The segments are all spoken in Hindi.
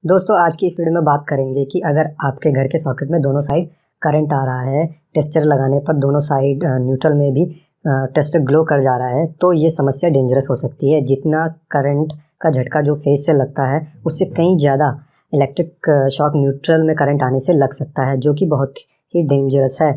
दोस्तों आज की इस वीडियो में बात करेंगे कि अगर आपके घर के सॉकेट में दोनों साइड करंट आ रहा है, टेस्टर लगाने पर दोनों साइड न्यूट्रल में भी टेस्टर ग्लो कर जा रहा है, तो ये समस्या डेंजरस हो सकती है। जितना करंट का झटका जो फेस से लगता है उससे कहीं ज़्यादा इलेक्ट्रिक शॉक न्यूट्रल में करंट आने से लग सकता है, जो कि बहुत ही डेंजरस है।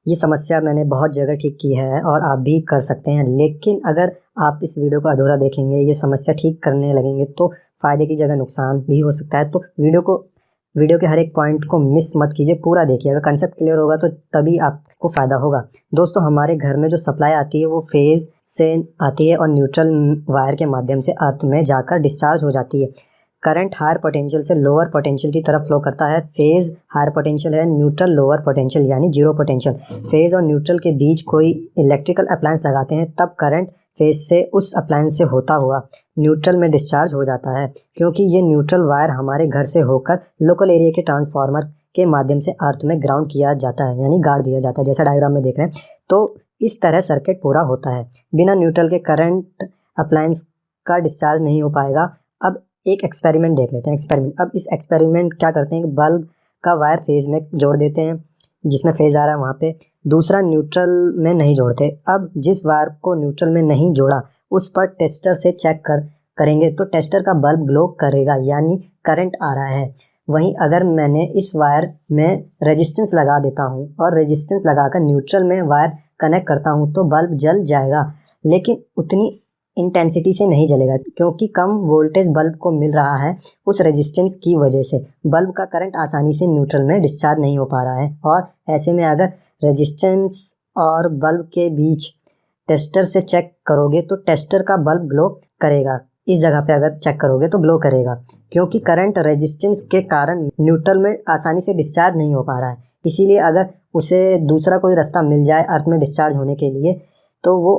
ये समस्या मैंने बहुत जगह ठीक की है और आप भी कर सकते हैं, लेकिन अगर आप इस वीडियो को अधूरा देखेंगे, ये समस्या ठीक करने लगेंगे तो फ़ायदे की जगह नुकसान भी हो सकता है। तो वीडियो के हर एक पॉइंट को मिस मत कीजिए, पूरा देखिए। अगर कंसेप्ट क्लियर होगा तो तभी आपको फ़ायदा होगा। दोस्तों हमारे घर में जो सप्लाई आती है वो फेज़ से आती है और न्यूट्रल वायर के माध्यम से अर्थ में जाकर डिस्चार्ज हो जाती है। करंट हायर पोटेंशियल से लोअर पोटेंशियल की तरफ फ्लो करता है। फेज़ हायर पोटेंशियल है, न्यूट्रल लोअर पोटेंशियल यानी जीरो पोटेंशियल। फेज़ और न्यूट्रल के बीच कोई इलेक्ट्रिकल अप्लायंस लगाते हैं तब करंट फेज़ से उस अप्लायंस से होता हुआ न्यूट्रल में डिस्चार्ज हो जाता है। क्योंकि ये न्यूट्रल वायर हमारे घर से होकर लोकल एरिया के ट्रांसफार्मर के माध्यम से अर्थ में ग्राउंड किया जाता है, यानी गाड़ दिया जाता है, जैसा डायग्राम में देख रहे हैं। तो इस तरह सर्किट पूरा होता है। बिना न्यूट्रल के करंट अप्लायंस का डिस्चार्ज नहीं हो पाएगा। अब एक एक्सपेरिमेंट देख लेते हैं। अब इस एक्सपेरिमेंट क्या करते हैं कि बल्ब का वायर फेज़ में जोड़ देते हैं, जिसमें फेज़ आ रहा है वहाँ पे, दूसरा न्यूट्रल में नहीं जोड़ते। अब जिस वायर को न्यूट्रल में नहीं जोड़ा उस पर टेस्टर से चेक करेंगे तो टेस्टर का बल्ब ग्लो करेगा, यानी करंट आ रहा है। वहीं अगर मैंने इस वायर में रेजिस्टेंस लगा देता हूँ और रेजिस्टेंस लगाकर न्यूट्रल में वायर कनेक्ट करता हूँ तो बल्ब जल जाएगा, लेकिन उतनी इंटेंसिटी से नहीं जलेगा, क्योंकि कम वोल्टेज बल्ब को मिल रहा है। उस रेजिस्टेंस की वजह से बल्ब का करंट आसानी से न्यूट्रल में डिस्चार्ज नहीं हो पा रहा है। और ऐसे में अगर रेजिस्टेंस और बल्ब के बीच टेस्टर से चेक करोगे तो टेस्टर का बल्ब ग्लो करेगा। इस जगह पे अगर चेक करोगे तो ग्लो करेगा, क्योंकि करंट रेजिस्टेंस के कारण न्यूट्रल में आसानी से डिस्चार्ज नहीं हो पा रहा है। इसीलिए अगर उसे दूसरा कोई रास्ता मिल जाए अर्थ में डिस्चार्ज होने के लिए तो वो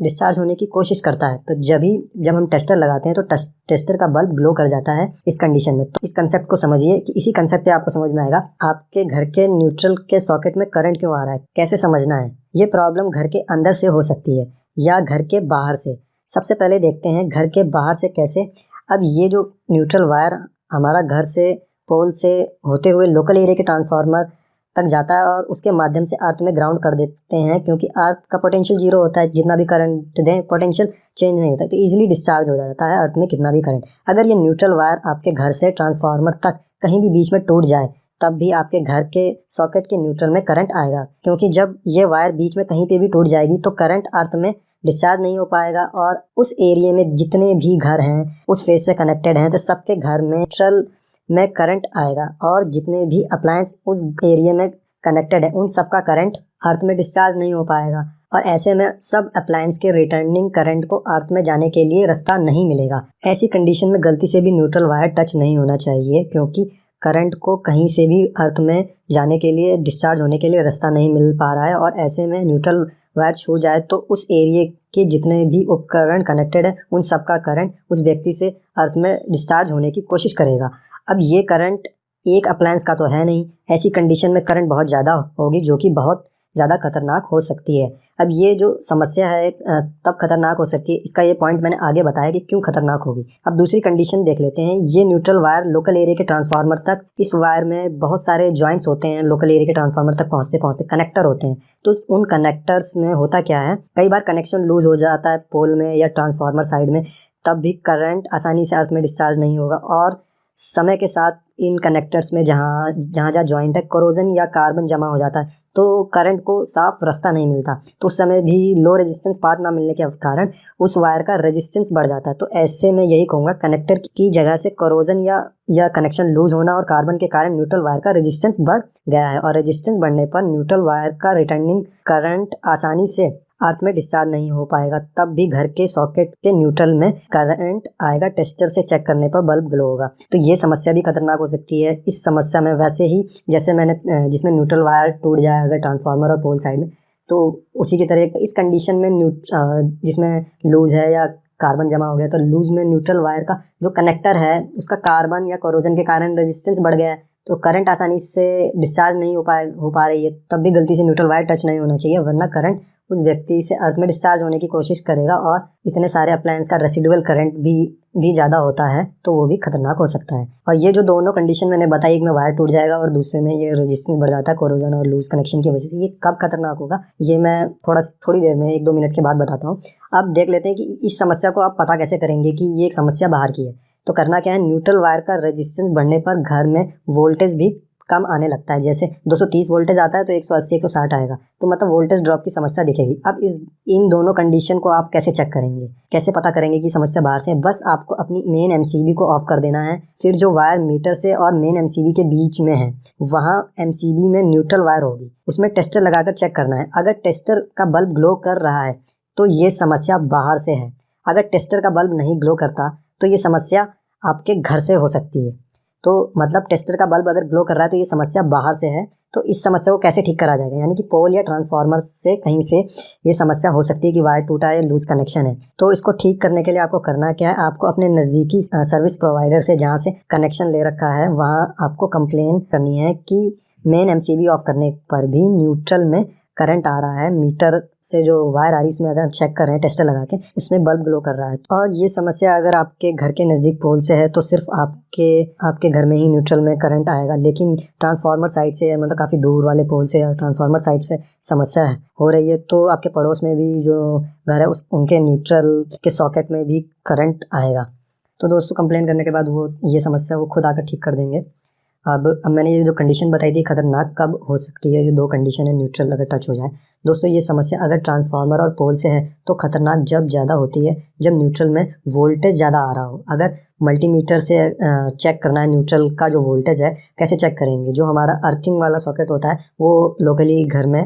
डिस्चार्ज होने की कोशिश करता है। तो जब हम टेस्टर लगाते हैं तो टेस्टर का बल्ब ग्लो कर जाता है इस कंडीशन में। तो इस कंसेप्ट को समझिए कि इसी कंसेप्ट से आपको समझ में आएगा आपके घर के न्यूट्रल के सॉकेट में करंट क्यों आ रहा है, कैसे समझना है। ये प्रॉब्लम घर के अंदर से हो सकती है या घर के बाहर से। सबसे पहले देखते हैं घर के बाहर से कैसे। अब ये जो न्यूट्रल वायर हमारा घर से पोल से होते हुए लोकल एरिया के ट्रांसफार्मर तक जाता है और उसके माध्यम से अर्थ में ग्राउंड कर देते हैं, क्योंकि अर्थ का पोटेंशियल जीरो होता है। जितना भी करंट दें पोटेंशियल चेंज नहीं होता, तो इजीली डिस्चार्ज हो जाता है अर्थ में कितना भी करंट। अगर ये न्यूट्रल वायर आपके घर से ट्रांसफार्मर तक कहीं भी बीच में टूट जाए तब भी आपके घर के सॉकेट के न्यूट्रल में करंट आएगा, क्योंकि जब ये वायर बीच में कहीं पर भी टूट जाएगी तो करंट अर्थ में डिस्चार्ज नहीं हो पाएगा और उस एरिया में जितने भी घर हैं उस फेज से कनेक्टेड हैं तो सबके घर में न्यूट्रल में करंट आएगा और जितने भी अप्लायंस उस एरिया में कनेक्टेड है उन सब का करंट अर्थ में डिस्चार्ज नहीं हो पाएगा। और ऐसे में सब अप्लायंस के रिटर्निंग करंट को अर्थ में जाने के लिए रास्ता नहीं मिलेगा। ऐसी कंडीशन में गलती से भी न्यूट्रल वायर टच नहीं होना चाहिए, क्योंकि करंट को कहीं से भी अर्थ में जाने के लिए, डिस्चार्ज होने के लिए रास्ता नहीं मिल पा रहा है। और ऐसे में न्यूट्रल वायर छू जाए तो उस एरिया के जितने भी उपकरण कनेक्टेड है उन सब का करंट उस व्यक्ति से अर्थ में डिस्चार्ज होने की कोशिश करेगा। अब ये करंट एक अप्लायंस का तो है नहीं, ऐसी कंडीशन में करंट बहुत ज़्यादा होगी, जो कि बहुत ज़्यादा खतरनाक हो सकती है। अब ये जो समस्या है तब खतरनाक हो सकती है, इसका ये पॉइंट मैंने आगे बताया कि क्यों खतरनाक होगी। अब दूसरी कंडीशन देख लेते हैं। ये न्यूट्रल वायर लोकल एरिया के ट्रांसफार्मर तक, इस वायर में बहुत सारे जॉइंट्स होते हैं, लोकल एरिया के ट्रांसफार्मर तक पहुँचते पहुँचते कनेक्टर होते हैं। तो उन कनेक्टर्स में होता क्या है, कई बार कनेक्शन लूज हो जाता है पोल में या ट्रांसफार्मर साइड में, तब भी करंट आसानी से अर्थ में डिस्चार्ज नहीं होगा। और समय के साथ इन कनेक्टर्स में जहाँ जॉइंट है कोरोजन या कार्बन जमा हो जाता है तो करंट को साफ रास्ता नहीं मिलता। तो उस समय भी लो रेजिस्टेंस पाथ ना मिलने के कारण उस वायर का रेजिस्टेंस बढ़ जाता है। तो ऐसे में यही कहूँगा, कनेक्टर की जगह से कोरोजन या कनेक्शन लूज होना और कार्बन के कारण न्यूट्रल वायर का रेजिस्टेंस बढ़ गया है। और रेजिस्टेंस बढ़ने पर न्यूट्रल वायर का रिटर्निंग करंट आसानी से अर्थ में डिस्चार्ज नहीं हो पाएगा, तब भी घर के सॉकेट के न्यूट्रल में करंट आएगा। टेस्टर से चेक करने पर बल्ब ग्लो होगा। तो ये समस्या भी खतरनाक हो सकती है। इस समस्या में वैसे ही जैसे मैंने जिसमें न्यूट्रल वायर टूट जाए अगर ट्रांसफार्मर और पोल साइड में, तो उसी की तरह इस कंडीशन में जिसमें लूज है या कार्बन जमा हो गया, तो लूज में न्यूट्रल वायर का जो कनेक्टर है उसका कार्बन या कोरोजन के कारण रेजिस्टेंस बढ़ गया है, तो करंट आसानी से डिस्चार्ज नहीं हो पा रही है। तब भी गलती से न्यूट्रल वायर टच नहीं होना चाहिए, वरना करंट उस व्यक्ति से अर्थ में डिस्चार्ज होने की कोशिश करेगा और इतने सारे अप्लायंस का रेसिडुअल करंट भी ज़्यादा होता है तो वो भी खतरनाक हो सकता है। और ये जो दोनों कंडीशन मैंने बताई, एक में वायर टूट जाएगा और दूसरे में ये रेजिस्टेंस बढ़ जाता है कोरोजन और लूज कनेक्शन की वजह से, ये कब खतरनाक होगा ये मैं थोड़ी देर में 1-2 मिनट के बाद बताता हूँ। अब देख लेते हैं कि इस समस्या को आप पता कैसे करेंगे कि ये एक समस्या बाहर की है। तो करना क्या है, न्यूट्रल वायर का रेजिस्टेंस बढ़ने पर घर में वोल्टेज भी कम आने लगता है। जैसे 230 वोल्टेज आता है तो 180-160 आएगा, तो मतलब वोल्टेज ड्रॉप की समस्या दिखेगी। अब इन दोनों कंडीशन को आप कैसे चेक करेंगे, कैसे पता करेंगे कि समस्या बाहर से है? बस आपको अपनी मेन एमसीबी को ऑफ कर देना है। फिर जो वायर मीटर से और मेन एमसीबी के बीच में है, वहाँ एमसीबी में न्यूट्रल वायर होगी, उसमें टेस्टर लगाकर चेक करना है। अगर टेस्टर का बल्ब ग्लो कर रहा है तो ये समस्या बाहर से है। अगर टेस्टर का बल्ब नहीं ग्लो करता तो ये समस्या आपके घर से हो सकती है। तो मतलब टेस्टर का बल्ब अगर ग्लो कर रहा है तो ये समस्या बाहर से है। तो इस समस्या को कैसे ठीक करा जाएगा, यानी कि पोल या ट्रांसफार्मर से कहीं से ये समस्या हो सकती है कि वायर टूटा है या लूज कनेक्शन है। तो इसको ठीक करने के लिए आपको करना क्या है, आपको अपने नज़दीकी सर्विस प्रोवाइडर से जहाँ से कनेक्शन ले रखा है वहाँ आपको कंप्लेन करनी है कि मेन एमसीबी ऑफ करने पर भी न्यूट्रल में करंट आ रहा है। मीटर से जो वायर आ रही है उसमें अगर चेक कर रहे हैं टेस्टर लगा के, उसमें बल्ब ग्लो कर रहा है। और ये समस्या अगर आपके घर के नज़दीक पोल से है तो सिर्फ आपके घर में ही न्यूट्रल में करंट आएगा। लेकिन ट्रांसफार्मर साइड से, मतलब काफ़ी दूर वाले पोल से या ट्रांसफार्मर साइड से समस्या हो रही है तो आपके पड़ोस में भी जो घर है उनके न्यूट्रल के सॉकेट में भी करंट आएगा। तो दोस्तों कंप्लेन करने के बाद वो ये समस्या वो खुद आकर ठीक कर देंगे। अब मैंने ये जो कंडीशन बताई थी खतरनाक कब हो सकती है, जो 2 कंडीशन है न्यूट्रल अगर टच हो जाए। दोस्तों ये समस्या अगर ट्रांसफार्मर और पोल से है तो खतरनाक जब ज़्यादा होती है जब न्यूट्रल में वोल्टेज ज़्यादा आ रहा हो। अगर मल्टीमीटर से चेक करना है न्यूट्रल का जो वोल्टेज है, कैसे चेक करेंगे? जो हमारा अर्थिंग वाला सॉकेट होता है वो लोकली घर में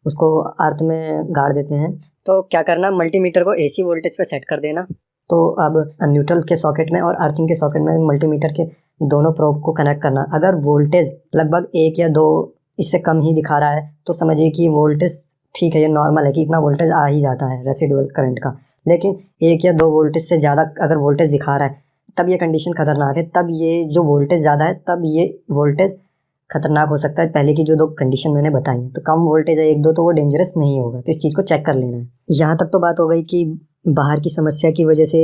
उसको अर्थ में गाड़ देते हैं। तो क्या करना, मल्टीमीटर को AC वोल्टेज पे सेट कर देना। तो अब न्यूट्रल के सॉकेट में और अर्थिंग के सॉकेट में मल्टीमीटर के दोनों प्रोब को कनेक्ट करना। अगर वोल्टेज लगभग 1 या 2 इससे कम ही दिखा रहा है तो समझिए कि वोल्टेज ठीक है, ये नॉर्मल है कि इतना वोल्टेज आ ही जाता है रेसिडुअल करंट का। लेकिन 1 या 2 वोल्टेज से ज़्यादा अगर वोल्टेज दिखा रहा है तब ये कंडीशन खतरनाक है। तब ये जो वोल्टेज ज़्यादा है तब ये वोल्टेज खतरनाक हो सकता है। पहले की जो 2 कंडीशन मैंने बताई हैं, तो कम वोल्टेज है 1-2 तो वो डेंजरस नहीं होगा। तो इस चीज़ को चेक कर लेना है। यहाँ तक तो बात हो गई कि बाहर की समस्या की वजह से,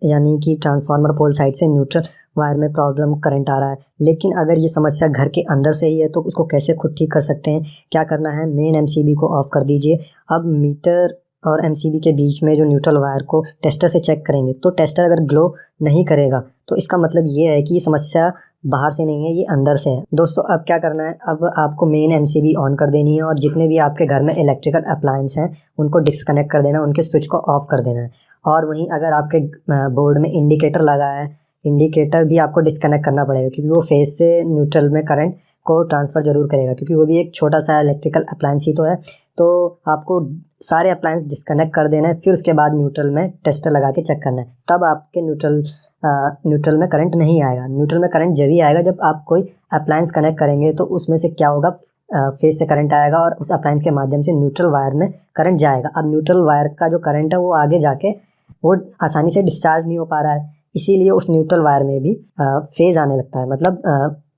यानी कि ट्रांसफार्मर पोल साइड से न्यूट्रल वायर में प्रॉब्लम करंट आ रहा है। लेकिन अगर ये समस्या घर के अंदर से ही है तो उसको कैसे खुद ठीक कर सकते हैं? क्या करना है, मेन एमसीबी को ऑफ कर दीजिए। अब मीटर और एमसीबी के बीच में जो न्यूट्रल वायर को टेस्टर से चेक करेंगे तो टेस्टर अगर ग्लो नहीं करेगा तो इसका मतलब ये है कि ये समस्या बाहर से नहीं है, ये अंदर से है। दोस्तों अब क्या करना है, अब आपको मेन एमसीबी ऑन कर देनी है और जितने भी आपके घर में इलेक्ट्रिकल अप्लायंस हैं उनको डिस्कनेक्ट कर देना, उनके स्विच को ऑफ कर देना है। और वहीं अगर आपके बोर्ड में इंडिकेटर लगा है, इंडिकेटर भी आपको डिस्कनेक्ट करना पड़ेगा क्योंकि वो फेज से न्यूट्रल में करंट को ट्रांसफ़र ज़रूर करेगा, क्योंकि वो भी एक छोटा सा इलेक्ट्रिकल अप्लायंस ही तो है। तो आपको सारे अप्लायंस डिस्कनेक्ट कर देना है, फिर उसके बाद न्यूट्रल में टेस्टर लगा के चेक करना है। तब आपके न्यूट्रल में करंट नहीं आएगा। न्यूट्रल में करंट जब ही आएगा जब आप कोई अप्लायंस कनेक्ट करेंगे तो उसमें से क्या होगा, फेज से करंट आएगा और उस अप्लायंस के माध्यम से न्यूट्रल वायर में करंट जाएगा। अब न्यूट्रल वायर का जो करंट है वो आगे जाके वो आसानी से डिस्चार्ज नहीं हो पा रहा है, इसीलिए उस न्यूट्रल वायर में भी फेज आने लगता है, मतलब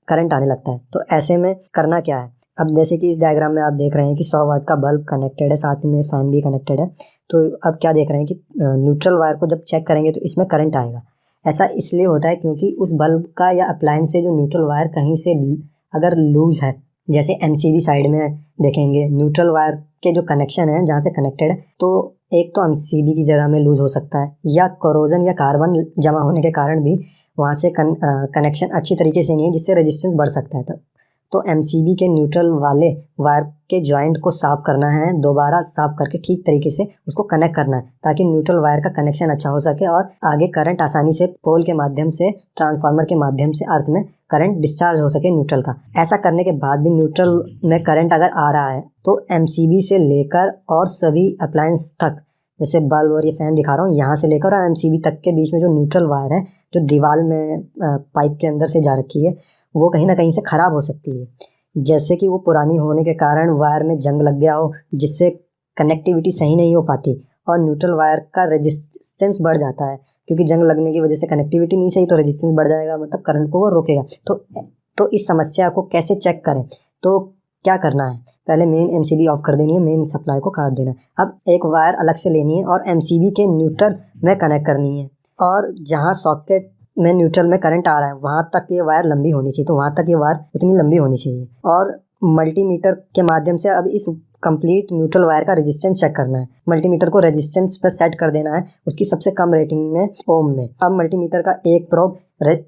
करंट आने लगता है। तो ऐसे में करना क्या है, अब जैसे कि इस डायग्राम में आप देख रहे हैं कि 100 वाट का बल्ब कनेक्टेड है, साथ में फ़ैन भी कनेक्टेड है। तो अब क्या देख रहे हैं कि न्यूट्रल वायर को जब चेक करेंगे तो इसमें करंट आएगा। ऐसा इसलिए होता है क्योंकि उस बल्ब का या अप्लायंस से जो न्यूट्रल वायर कहीं से अगर लूज़ है, जैसे एमसीबी साइड में देखेंगे न्यूट्रल वायर के जो कनेक्शन है जहाँ से कनेक्टेड है, तो एक तो एमसीबी की जगह में लूज़ हो सकता है या कोरोजन या कार्बन जमा होने के कारण भी वहाँ से कनेक्शन अच्छी तरीके से नहीं है, जिससे रेजिस्टेंस बढ़ सकता है। तो एमसीबी के न्यूट्रल वाले वायर के जॉइंट को साफ़ करना है, दोबारा साफ़ करके ठीक तरीके से उसको कनेक्ट करना है ताकि न्यूट्रल वायर का कनेक्शन अच्छा हो सके और आगे करंट आसानी से पोल के माध्यम से, ट्रांसफार्मर के माध्यम से अर्थ में करंट डिस्चार्ज हो सके न्यूट्रल का। ऐसा करने के बाद भी न्यूट्रल में करंट अगर आ रहा है तो एमसीबी से लेकर और सभी अप्लायंस तक, जैसे बल्ब और ये फ़ैन दिखा रहा हूँ, यहाँ से लेकर और एमसीबी तक के बीच में जो न्यूट्रल वायर है जो दीवार में पाइप के अंदर से जा रखी है, वो कहीं ना कहीं से ख़राब हो सकती है। जैसे कि वो पुरानी होने के कारण वायर में जंग लग गया हो, जिससे कनेक्टिविटी सही नहीं हो पाती और न्यूट्रल वायर का रेजिस्टेंस बढ़ जाता है, क्योंकि जंग लगने की वजह से कनेक्टिविटी नहीं सही तो रेजिस्टेंस बढ़ जाएगा, मतलब करंट को वो रोकेगा। तो इस समस्या को कैसे चेक करें, तो क्या करना है, पहले मेन एमसीबी ऑफ कर देनी है, मेन सप्लाई को काट देना है। अब एक वायर अलग से लेनी है और एमसीबी के न्यूट्रल में कनेक्ट करनी है, और जहाँ सॉकेट में न्यूट्रल में करंट आ रहा है वहाँ तक ये वायर लंबी होनी चाहिए, तो वहाँ तक ये वायर उतनी लंबी होनी चाहिए। और मल्टीमीटर के माध्यम से अब इस कंप्लीट न्यूट्रल वायर का रेजिस्टेंस चेक करना है। मल्टीमीटर को रेजिस्टेंस पर सेट कर देना है उसकी सबसे कम रेटिंग में, ओम में। अब मल्टीमीटर का एक प्रोब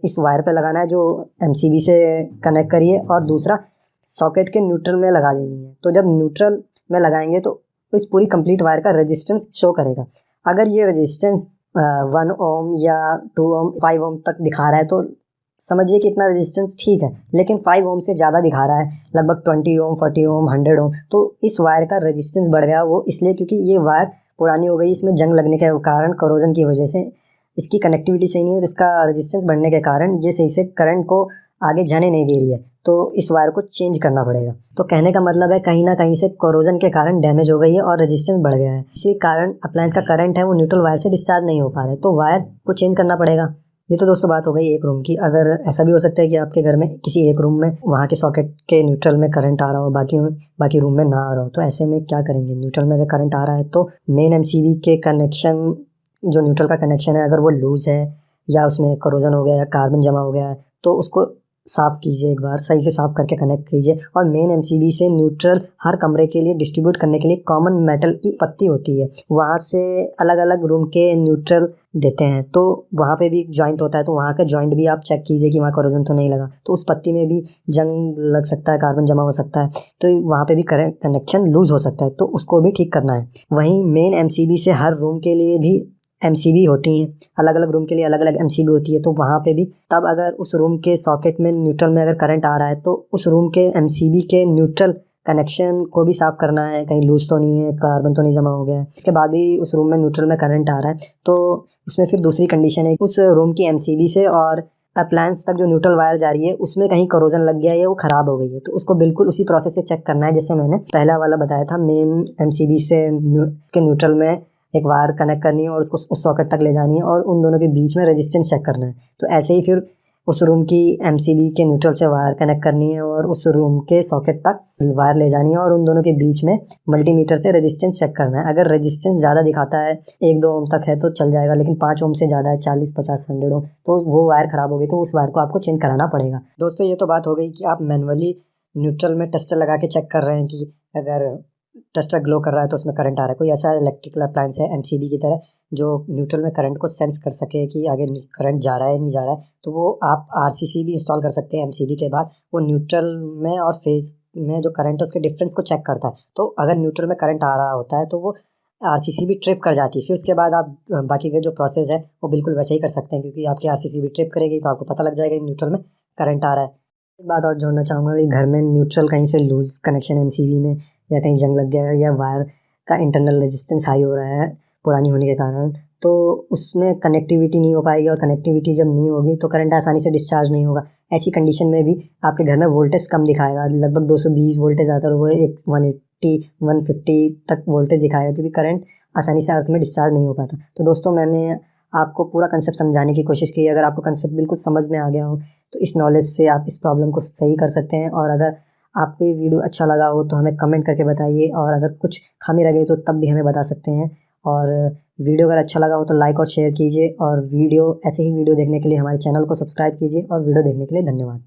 इस वायर पे लगाना है जो एमसीबी से कनेक्ट करिए, और दूसरा सॉकेट के न्यूट्रल में लगा देनी है। तो जब न्यूट्रल में लगाएंगे तो इस पूरी कंप्लीट वायर का रेजिस्टेंस शो करेगा। अगर ये रेजिस्टेंस 1 ओम या 2 ओम 5 ओम तक दिखा रहा है तो समझिए कि इतना रेजिस्टेंस ठीक है, लेकिन 5 ओम से ज़्यादा दिखा रहा है, लगभग 20 ओम, 40 ओम, 100 ओम, तो इस वायर का रेजिस्टेंस बढ़ गया। वो इसलिए क्योंकि ये वायर पुरानी हो गई, इसमें जंग लगने के कारण, करोजन की वजह से इसकी कनेक्टिविटी सही नहीं है, और इसका रेजिस्टेंस बढ़ने के कारण ये सही से करंट को आगे जाने नहीं दे रही है, तो इस वायर को चेंज करना पड़ेगा। तो कहने का मतलब है कहीं ना कहीं से कोरोजन के कारण डैमेज हो गई है और रेजिस्टेंस बढ़ गया है, इसी कारण अप्लायंस का करंट है वो न्यूट्रल वायर से डिस्चार्ज नहीं हो पा रहा है, तो वायर को चेंज करना पड़ेगा। ये तो दोस्तों बात हो गई एक रूम की। अगर ऐसा भी हो सकता है कि आपके घर में किसी एक रूम में वहाँ के सॉकेट के न्यूट्रल में करंट आ रहा हो, बाकी रूम में ना आ रहा हो, तो ऐसे में क्या करेंगे? न्यूट्रल में अगर करंट आ रहा है तो मेन एमसीबी के कनेक्शन, जो न्यूट्रल का कनेक्शन है, अगर वो लूज़ है या उसमें करोजन हो गया या कार्बन जमा हो गया है तो उसको साफ़ कीजिए, एक बार सही से साफ़ करके कनेक्ट कीजिए। और मेन एमसीबी से न्यूट्रल हर कमरे के लिए डिस्ट्रीब्यूट करने के लिए कॉमन मेटल की पत्ती होती है, वहाँ से अलग अलग रूम के न्यूट्रल देते हैं, तो वहाँ पे भी जॉइंट होता है, तो वहाँ का जॉइंट भी आप चेक कीजिए कि वहाँ कोरोजन तो नहीं लगा, तो उस पत्ती में भी जंग लग सकता है, कार्बन जमा हो सकता है, तो वहाँ पे भी कनेक्शन लूज़ हो सकता है, तो उसको भी ठीक करना है। वहीं मेन एमसीबी से हर रूम के लिए भी एमसीबी होती हैं, अलग अलग रूम के लिए अलग अलग एमसीबी होती है, तो वहाँ पे भी तब अगर उस रूम के सॉकेट में न्यूट्रल में अगर करंट आ रहा है तो उस रूम के एमसीबी के न्यूट्रल कनेक्शन को भी साफ़ करना है, कहीं लूज़ तो नहीं है, कार्बन तो नहीं जमा हो गया है। इसके बाद भी उस रूम में न्यूट्रल में करंट आ रहा है तो उसमें फिर दूसरी कंडीशन है, उस रूम की एमसीबी से और अप्लायंस तक जो न्यूट्रल वायर जा रही है उसमें कहीं कोरोजन लग गया है, वो ख़राब हो गई है, तो उसको बिल्कुल उसी प्रोसेस से चेक करना है जैसे मैंने पहला वाला बताया था। मेन एमसीबी से के न्यूट्रल में एक वायर कनेक्ट करनी है और उसको उस सॉकेट तक ले जानी है और उन दोनों के बीच में रेजिस्टेंस चेक करना है। तो ऐसे ही फिर उस रूम की एमसीबी के न्यूट्रल से वायर कनेक्ट करनी है और उस रूम के सॉकेट तक वायर ले जानी है और उन दोनों के बीच में मल्टीमीटर से रेजिस्टेंस चेक करना है। अगर रेजिस्टेंस ज़्यादा दिखाता है 1-2 ओम तक है तो चल जाएगा, लेकिन 5 ओम से ज़्यादा है, 40, 50, 100 ओम, तो वो वायर ख़राब हो गई, तो उस वायर को आपको चेंज कराना पड़ेगा। दोस्तों ये तो बात हो गई कि आप मैनुअली न्यूट्रल में टेस्टर लगा के चेक कर रहे हैं कि अगर टेस्टर ग्लो कर रहा है तो उसमें करंट आ रहा है। कोई ऐसा इलेक्ट्रिकल अप्लायंस है एमसीबी की तरह जो न्यूट्रल में करंट को सेंस कर सके कि आगे करंट जा रहा है नहीं जा रहा है, तो वो आप आरसीसी भी इंस्टॉल कर सकते हैं एमसीबी के बाद। वो न्यूट्रल में और फेज में जो करंट है उसके डिफरेंस को चेक करता है, तो अगर न्यूट्रल में करंट आ रहा होता है तो वो आरसीसी भी ट्रिप कर जाती है। फिर उसके बाद आप बाकी के जो प्रोसेस है वो बिल्कुल वैसे ही कर सकते हैं, क्योंकि आपकी आरसीसी भी ट्रिप करेगी तो आपको पता लग जाएगा कि न्यूट्रल में करंट आ रहा है। एक बात और जोड़ना चाहूँगा कि घर में न्यूट्रल कहीं से लूज़ कनेक्शन एमसीबी में या कहीं जंग लग गया है या वायर का इंटरनल रेजिस्टेंस हाई हो रहा है पुरानी होने के कारण, तो उसमें कनेक्टिविटी नहीं हो पाएगी, और कनेक्टिविटी जब नहीं होगी तो करंट आसानी से डिस्चार्ज नहीं होगा। ऐसी कंडीशन में भी आपके घर में वोल्टेज कम दिखाएगा, लगभग 220 वोल्टेज आता है, वो 180, 150 तक वोल्टेज दिखाएगा, क्योंकि करंट आसानी से अर्थ में डिस्चार्ज नहीं हो पाता। तो दोस्तों मैंने आपको पूरा कंसेप्ट समझाने की कोशिश की। अगर आपको कंसेप्ट बिल्कुल समझ में आ गया हो तो इस नॉलेज से आप इस प्रॉब्लम को सही कर सकते हैं। और अगर आपको ये वीडियो अच्छा लगा हो तो हमें कमेंट करके बताइए, और अगर कुछ खामी रह गई तो तब भी हमें बता सकते हैं। और वीडियो अगर अच्छा लगा हो तो लाइक और शेयर कीजिए, और ऐसे ही वीडियो देखने के लिए हमारे चैनल को सब्सक्राइब कीजिए, और वीडियो देखने के लिए धन्यवाद।